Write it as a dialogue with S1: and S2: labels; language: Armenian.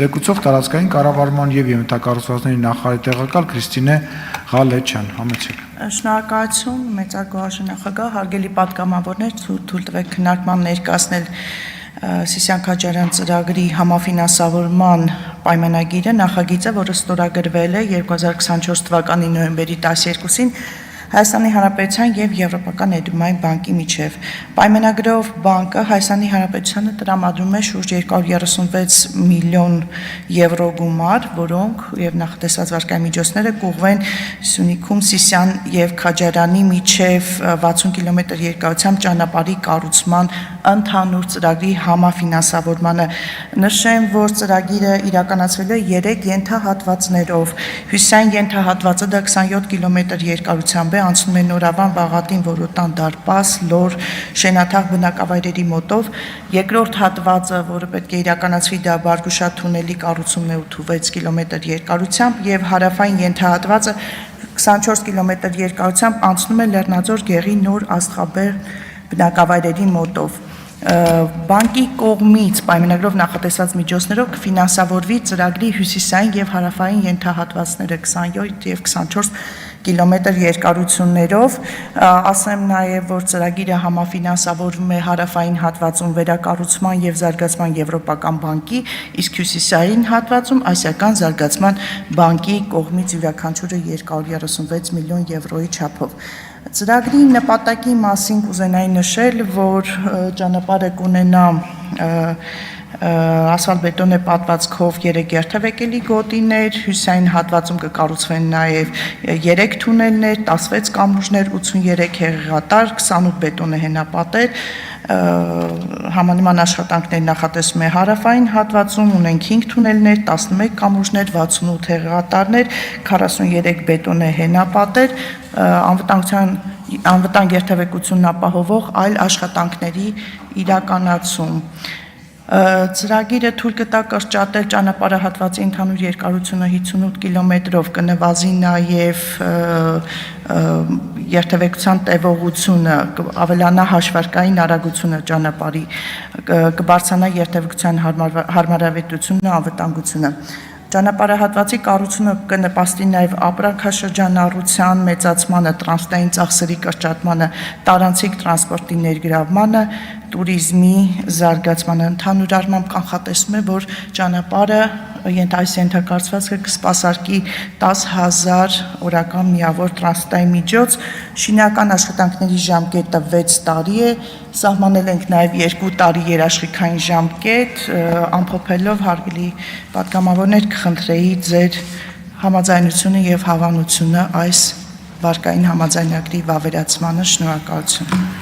S1: Զեկուցող տարածքային կառավարման եւ ենթակառուցվածքների նախարարի տեղակալ Քրիստինե Ղալեչյան, համեցեք։
S2: Շնորհակալություն, մեծարգո նախագահ, հարգելի պատգամավորներ, թույլ տվեք քննարկման ներկայացնել Սիսիան Քաջարյան ծրագրի համաֆինանսավորման պայմանագիրը, նախագիծը, որը ստորագրվել է 2024 թվականի նոյեմբերի 12-ին Հայաստանի Հանրապետության եւ Եվրոպական Ներդրումային բանկի միջև։ Պայմանագրով բանկը Հայաստանի Հանրապետությանը տրամադրում է շուրջ 236 միլիոն եվրո գումար, որոնք եւ նախատեսված վարկայամիջոցները կուղղվեն Սյունիքում Սիսիան եւ Քաջարյանի միջև 60 կիլոմետր երկարությամբ ճանապարհի կառուցման ընդհանուր ծրագրի համաֆինանսավորմանը։ Նշեմ, որ ծրագիրը իրականացվել է 3 ենթահատվածներով։ Հյուսիսային ենթահատվածը դա 27 կիլոմետր երկարությամբ անցնում է Նորավան, Բաղատին, Որոտան, Դարպաս, Լոր, Շենաթաղ բնակավայրերի մոտով, երկրորդ հատվածը, որը պետք է իրականացվի, դա Բարգուշատ թունելի կառուցումն է 86 կիլոմետր երկարությամբ եւ հարավային ենթահատվածը 24 կիլոմետր երկարությամբ անցնում է Լեռնաձոր գեղի նոր աստղաբեր բնակավայրերի մոտով։ Բանկի կողմից պայմանագրով նախատեսված միջոցներով կֆինանսավորվի ծրագրի հյուսիսային եւ հարավային ենթահատվածները 27 եւ 24 կիլոմետր երկարություններով, ասեմ նաև, որ ծրագիրը համաֆինանսավորվում է հարավային հատվածում վերակառուցման եւ զարգացման Եվրոպական բանկի, իսկ հյուսիսային հատվածում Ասիական զարգացման բանկի կողմից յուրաքանչյուրը 236 միլիոն եվրոյի չափով։ Ծրագրի նպատակի մասին կուզենայի նշել, որ ճանապարհը կունենա ասֆալտբետոնե պատվածքով 3 երթևեկելի գոտիներ, հյուսիսային հատվածում կկառուցվեն նաև 3 թունելներ, 16 կամուրջներ, 83 հեղեղատար, 28 բետոնե հենապատեր, համանման աշխատանքներ նախատեսվում է հարավային հատվածում, ունենք 5 թունելներ, 11 կամուրջներ, 68 հեղեղատարներ, 43 բետոնե հենապատեր, անվտանգ երթևեկությունն ապահովող այլ աշխատանքների իրականացում։ Ծրագիրը թույլ կտա կրճատել ճանապարհահատվածի ընդհանուր երկարությունը 58 կիլոմետրով, կնվազի նաև երթևեկության տևողությունը, ավելանա հաշվարկային արագությունը ճանապարհի, կբարձրանա երթևեկության հարմարավետությունը, անվտանգությունը։ Ճանապարհահատվածի կառուցումը կնպաստի նաև ապրանքաշրջանառության մեծացմանը, տրանսպորտային ծախսերի կրճատմանը, տարանցիկ տրանսպորտի ներգրավմանը, տուրիզմի զարգացմանը։ Ընդհանուր առմամբ կանխատեսվում է, որ ճանապարհը ենթակառուցվածքը կսպասարկի 10,000 օրական միավոր տրանսպորտային միջոց, շինական աշխատանքների ժամկետը 6 տարի է, սահմանել ենք նաև 2 տարի երաշխիքային ժամկետ, ամփոփելով հարգելի պատգամավորներ կխնդրեի ձեր համաձայնությունը եւ հավանությունը այս վարկային համաձայնագրի վավերացմանը։ Շնորհակալություն։